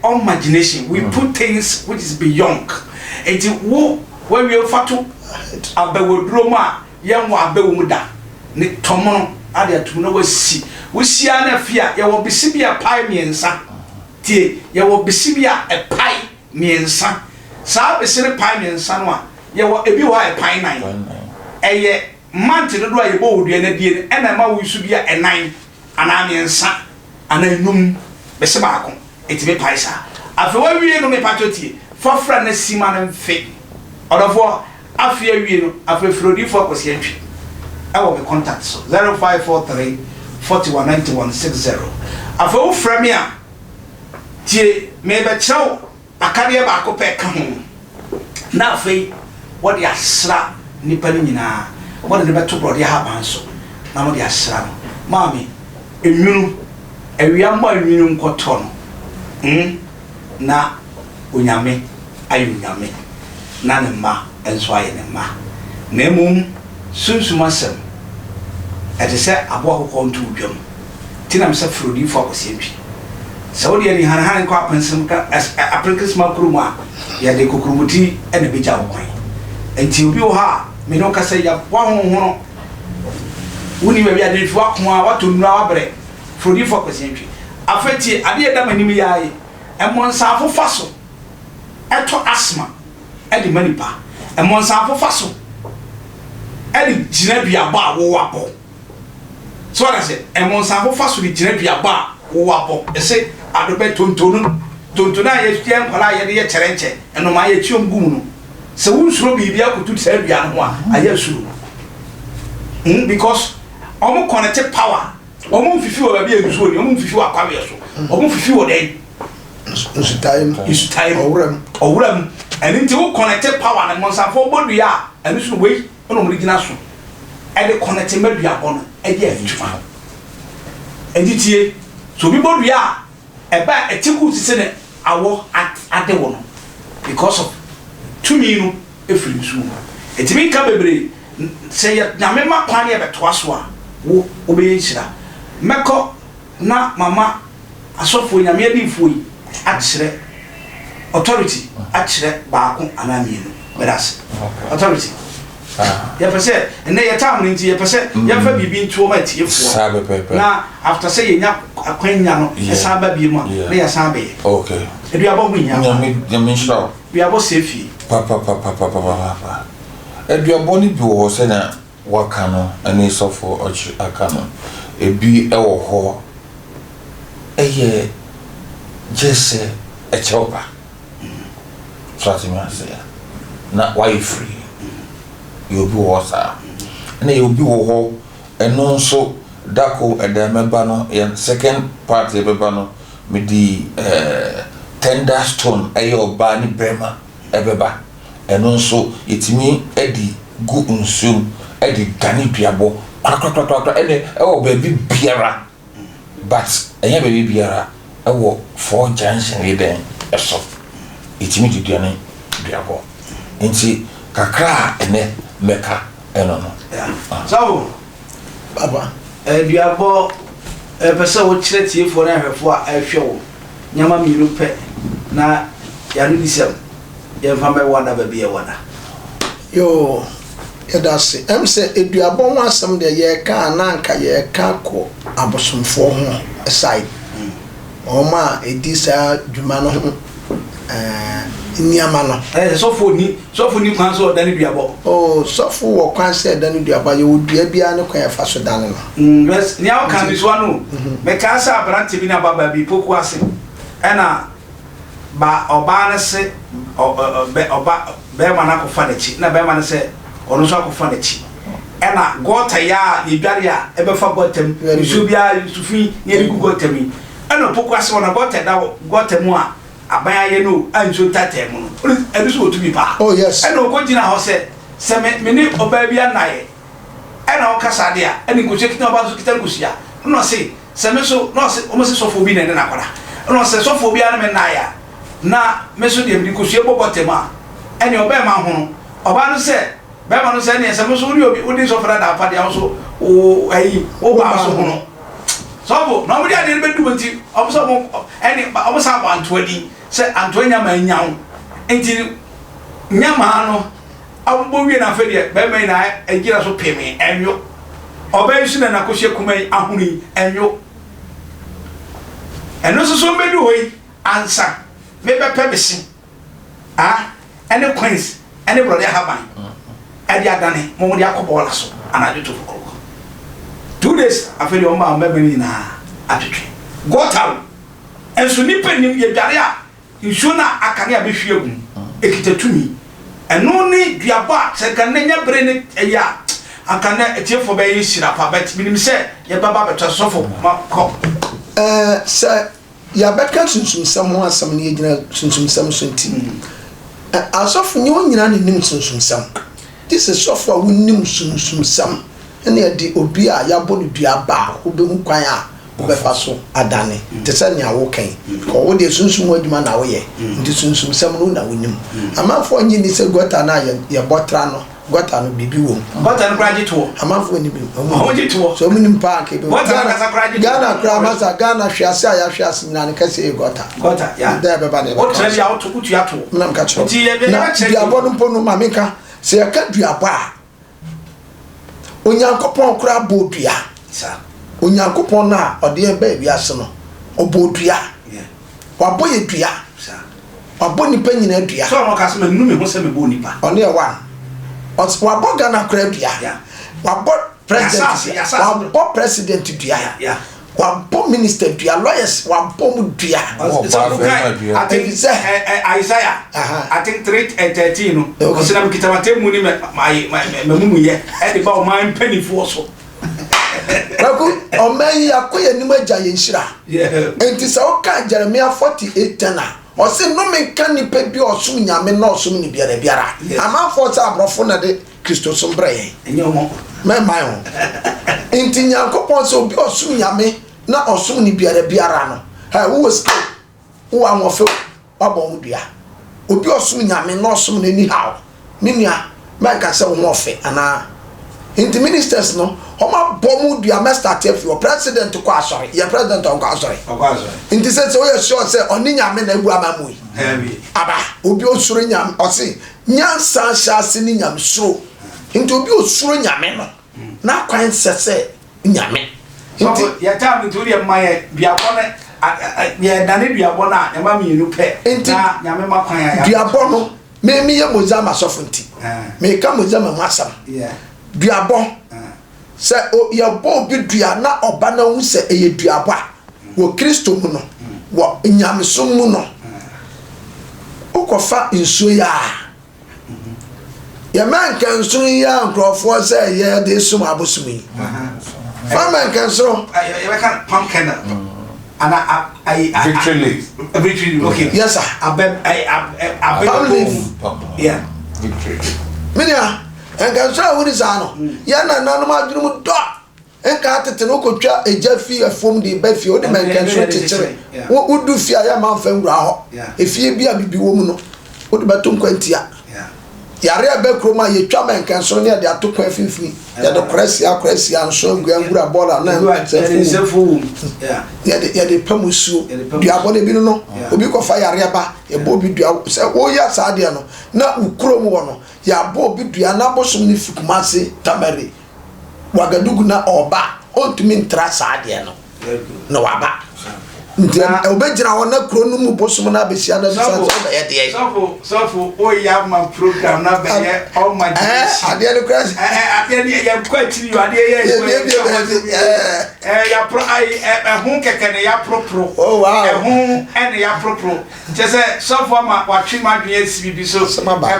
imagination. We put things which is beyond. And when we offer to abewo drama, young abewo muda, ne tomono, adia to know we see an affair, you will be sibia pie me and son. Tea, you will be sibia a pie me and son. Sa be sere pie me and son one, you will be a pie nine. A month to do a bold and a dear, and a ma we should be a 9, and I mean son, and I know Besabacon, it's be paisa. After what we know me patoti, for friendly seaman and fake. Out of war, I fear you, after Frody focus entry. I will be contact 0543 4191 60. After all from here, T. Maybe chow, a carrier back up at home. Now, Fay, what you slap, Nippanina, what the better body happens so. Now, they are slap. Mammy, immune. Ewi amba inyum kotono na unyame ayunyame na ne ma enso aye ne ma na emum sunsumasem ete se abo akoko ntu dwam tinam se frodi fo akosientwi se wodi ani han kwa pensem ka aplikes makruma ya de kokrumuti ene beja kwan enti obi wo ha me no ka se ya wa honhono woni we bia de fu akwa wato nura wabre Frodi for Quesentry. Afeti, Adia Damanimi Yai, and Monsafo Faso, Eto Asthma, Eddie Manipa, and Monsafo Faso, Eddie Ginebia Bar, Wapo. So I said, and Monsafo Faso, the Ginebia Bar, Wapo, they say, at the bed Tontona, Yestian, Palaya, Terenche, and no my Chum Guno. So who should be able to tell Bianwa, I guess you. Because almost connected power. Omo fifi o be eguso ni omo fifi wa kwawe so omo fifi o den is time owuram and nti wo connected power na monsafo bodu ya ani so wei ono mrigina so e de connect madua bono e de afituma enti tie so bi bodu ya e ba etiku sise ne awo ade wo no because of tumi no efiri so etimi ka bebre se ya nyame ma kwan ye beto so a wo obeyira Meko na mama asofo nyame adifo yi akyere authority akyere baako anamienu bedas authority ya pese ene ya tam nti ya pese ya fa bibi ntuo ma tiefo na after say yenya akwanya no esa ba bi mu na ya san be okay edu abo mu nya nyame nshira bi abo sefi papa edu abo ni bi wo se na waka no ane sofo ochi aka no ebi ewo ho eye jese echopa Fatima say na why free you be water na you be wo ho eno nso dako edemeba no yen second part ebeba no me di tender stone eye oba ni brema ebeba eno nso etimi edi gu nsum edi dani biabo kwakwakwakwa ene ewo baby biara but enye baby biara ewo 4 junction eden eso etimi diduane biabo nti kakra ene meka eno no so baba biabo pesa wo kire tiefo na hwefo a ahwe wo nyama miru pe na yanu disem ye fama wada baby e wada yo edase say eduabon asem de ye ka na nka ye ka ko abosomfo ho aside oma edisa dwuma no niama no sofo ni kwan so dani duabo sofo wo kwan se dani duaba ye odua bia ne kwan fa so dani no yes ni aw kan so anu me ka sa brante bi na baba bi poku ase ena ba oba na se oba be mana ko fa na chi na be mana se ono so akofo na chi ena gota ya ye dware a ebe fa gotem nsu bia sufi ye gu gotem ena poku ase ona gota da gotem a abaya ye no anso tatem no ebi so otubi pa oh yes ena ko gina ho se me ni oba bia naye ena o kasa de a eni ko chekita oba so kita ngusia no se me so no se o mo se sofo bi na na kwara no se sofo bia na me naye na me so de mi ko sie bogotem a eni oba ma ho oba no se bema no se ne se mo so ri obi odi so fra da pa de so o ayi o ba so ho no so no me dey be do nti obo mo any obo sa antoadi say antoanya ma nyawo nti nyama no obo wie na fa de be me na agira so peme enyo oba yisu na nakohye kumai ahuni enyo eno so me do hoyi ansa me be pebesi ene queens ene brother haban ade adane mo de akobola so anajo to fukoro 2 days afeli o ma mbebeni na atwetwe gotal enso nipa nim ye dware a nsuo na akane abehwie gu ekitatumi eno ni duaba se kan nya bre ne eya akane etiefo be yi shira pa bet minim se ye baba betwa sofo ma ko se ya beka sunsunsam ho asam ne yegina sunsunsam so nti asofo nyi wonyina ne nim sunsunsam this is sofo a wonnim sunsunsam ene edi obi a yabo ne duaba obehu kwan a obefa so adane te se nya wo kan ko wo de sunsum adwuma na wo ye nti sunsunsam no na wonnim amafo nyi ni se gota na ye botra no gota no bibi wo gota no graduate to amafo ni bi o ji to so munim park be gota na sa graduate Ghana kra masa Ghana hwase a ya hwase na ne kase gota ya da be ba ne o tre ya o to kutu ya to nam ka cho nti ye be na che duabo no mpo no mameka se ya ka duabo a onyankopon kra bodua sa onyankopon na ode e ba wiase no obodua wabo ye dua sa wabo nipa nyina dua so no ka se me nu me ho se me bo nipa one e one wabo Ghana kra dua wabo president wabo president dua wabo minister dua lawyers wabo mu dua I think Isaiah I think 3:13 no ko se na kitamatem mu ni me mu ye e de ba o man penifo so Ragu omen yakoye nim agya ye nhira enti se o ka Jeremiah 48:10 o se no me kan ni pe bi osum nyame na osum ni biara amanfo sa abrofo na de Kristo so mbre enye omo me mayo enti nyankopon se obi osum nyame na osum ni biara no ha wo was wo amofe wabo mu dua obi osum nyame na osum na ni hawo ninia man ka se wo ofe ana inti ministers no homa bomu dua me start if your president ko asori your president ko asori inti se o ye sure se oni nyame na ebu amamu yi aba obi osuro nyame o se nyansa shase ni nyame suro inti obi osuro nyame no na kwan se nyame inti ya tam to ri maye biabo na ya dane biabo na ya ma mienu pe na nyame makwan ya biabo no me ye mozama sofunti me ka mozama masam duabo se o ye bo bi dua na oba na hu se eye duabo a wo Kristo mu no wo nyamesom mu no ukofa nsuo ya ya man kan nsuo ya nkrofo se ye de sum abosum yi fa man kan so ya kan pumpkin ana victory okay yes sir abem yeah victory minia enka so awuri sa no ya na nanom adwuru mu do enka atete no kotwa eja fi afom de ba fi o de menka so tetire wo du fi aya man fa nwura ho efie bi a bibi wo mu no wo de beto nkwantia yare abekro ye twa menka so ne de atokwa finfini ya de kresi anso ngura bola na sefu ya de pamusu duabo ne bi no obi ko fa yare ba e bo bi dua se wo ya sa de no na ukro mu wo no ya bo bi dua na bosom ni fikumase tamari wagadugu na oba ontumi ntra sa de no na waba ntia obejira wona kro no mu bosom na besia na bisa so be ye de so o ya ma program na be ye all my ade no crash ade ni ya kwa tiri yo ade ye ya pro hun keke ne ya pro oh wow hun ya pro just so for ma wa twi ma dwen esi bi so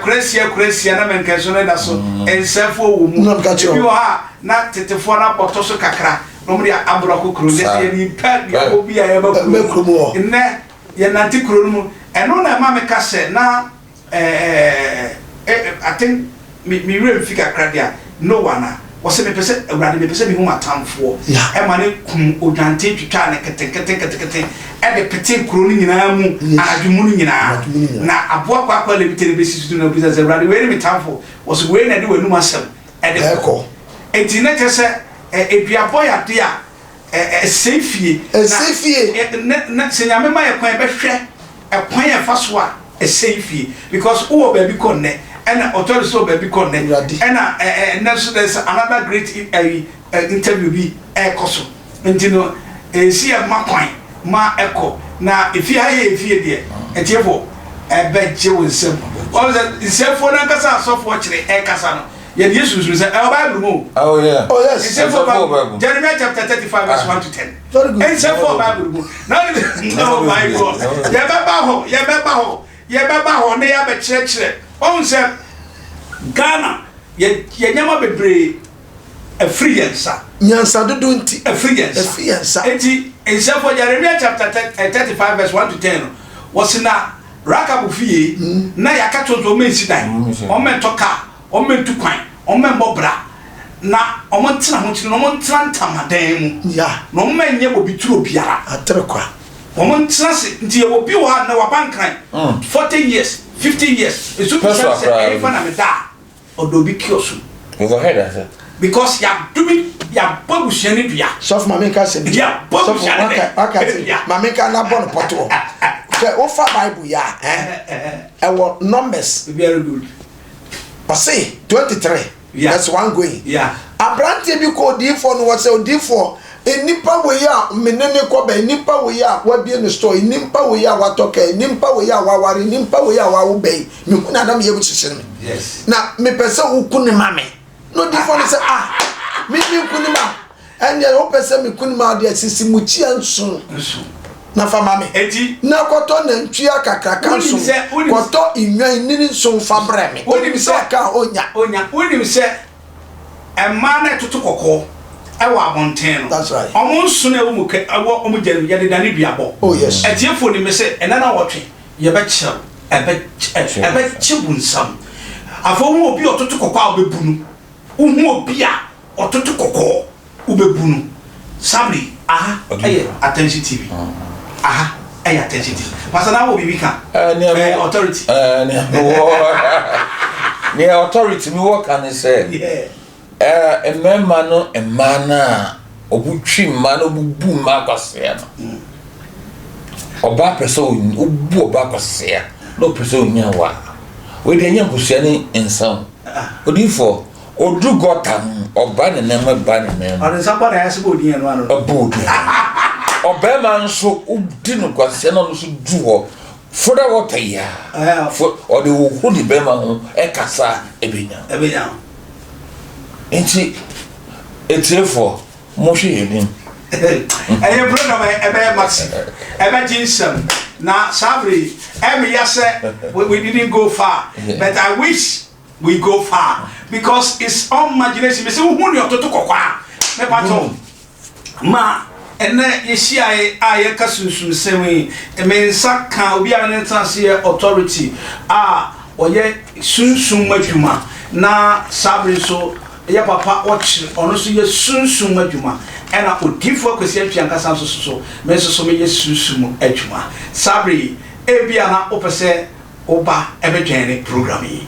crazy na men kan so na so ensefo wo mu bi wo ha na tetefo na boto so kakra nomri abrako kro ne ni pa ya obi ya ba kro ne ya nanti kro mu eno na ma me ka se na I think me real figure cradia no one was me pese awrade me pese bi hu atamfo e ma ne kum odwante twitwa ne kete e de pete kro ni nyina mu adwumu ni nyina na aboa kwa le bitere be sisu na bisa ze awrade we ni metamfo was we na de wanu masem e de ko enti na tese eduabo ya de a safety na se nyame ma ye kwan be hwe kwan e fa so a safety because who baby konne and authority so baby konne and next there's another great interview bi koso ntino si e ma kwan ma eko na if you haye if you there etiefo be je wonsem all that isefo na kasa so for kire kasa no ye Jesus say Bible mo oh yeah oh yes Bible Jeremiah chapter 35 verse 1 to 10 very good isefo Bible mo now no Bible ye beba ho ne ya be kire on say Ghana ye nyama bebre free yansa nyansa dodo nti free yansa enti isefo Jeremiah chapter 35 verse 1 to 10 was na rakabu fie na yakatozo mensi dan o mentoka o mentu kwan o membobra na o montena ho kire no montena ntamadan mu ya no menye bobituro biara atrekwa o montena se nti e obi wa na wabankan 40 years 50 years esu bisa se e fa na meda odobi kiosu overhead that because ya dubi ya babushani dua sof mameka se ya babushani akati mameka na bon poto okay o fa Bible ya ewo numbers very good Pase 23 that's one going abrante bi ko D4 no was D4 enipa we ya menene ko ba enipa we ya wa bie no store enipa we ya wa toka enipa we ya wa ware enipa we ya wa wo bei me hu na adam ye bu chichire me yes na me pese ukuni mame no D4 no say me kuni ma and ya o pese me kuni ma de sisi muchi anso na fa mame eti na koto na ntwia kakraka nso koto inwan nini nso fa breme woni mi se ka onya woni mi se emma na tutu kokko ewa abonten no that's right omo nso na wo muke awo omo jere ya de dane duabo oh yes etiefo ni mi se enana wotwe ye be kire ebe chibunsam afo hu obi otutu kokko a obebunu hu obi a otutu kokko obebunu sabri aha aye attention tv aha aye attention tv pastor na wo bibi kan authority ne authority mi work and say emana obutwi ma no bubu ma kwasea no oba person obu oba kwasea no person nya wa we de nya kusua ni ensam odifo odu gotam oba ne na ba ne na on sapa na yasibo odi eno ano obu oba man so odi no kwasea no so du ho foda water ya for or the who the be man ho e kasa ebenya enti etefo mo hwe yenim eye program ebe massive ebe jinsem na sabri every year say we didn't go far but I wish we go far because it's all imagination me say who ni ototo kokwa me pato ma ene yesi aye kasunsun sewe me nsaka obi a ne transe authority oye sunsun madwuma na sabri so ya papa watch ono so ye sunsun adwuma ena odifo kwesi atwa nkasa so me so me ye sunsun adwuma sabri ebia na opese oba ebedwene program yi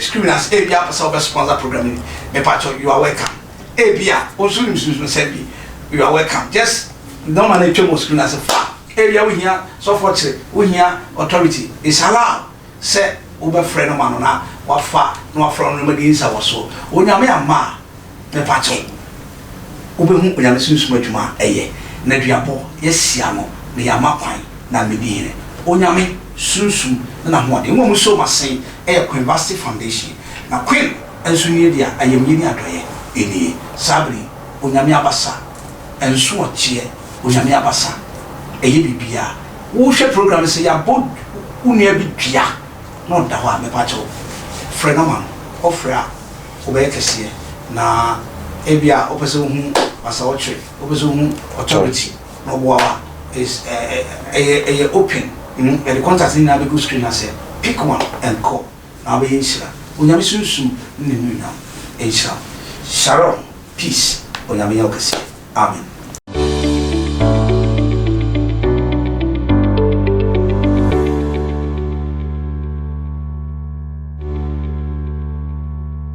screeners ebia pesa oba sponsor program yi me pacho you are welcome ebia osu sunsun sebi you are welcome just no man etwa mo screeners fa ebia we here so for chire we here authority is allowed say oba friend man na wafa no afro no madi nsa woso onyame ama me pacho obehu onyame sunsun adwuma eye na duabo yesia no me yama kwan na medine onyame sunsun na hoade mo so masen Queen University Foundation na Queen enso ni dia ayamye ni adoye eni sabri onyame abasa enso ochie onyame abasa eye bibia wo hwe program se ya bod unia bi dua no da ho me pacho frena man ofra obekese na ebia opese hu asa ochre opese hu authority no boa is open the contact in na be screen as pick one and call na be insira onyame sunsun ni nu na insira sharon peace onyame yakase amen.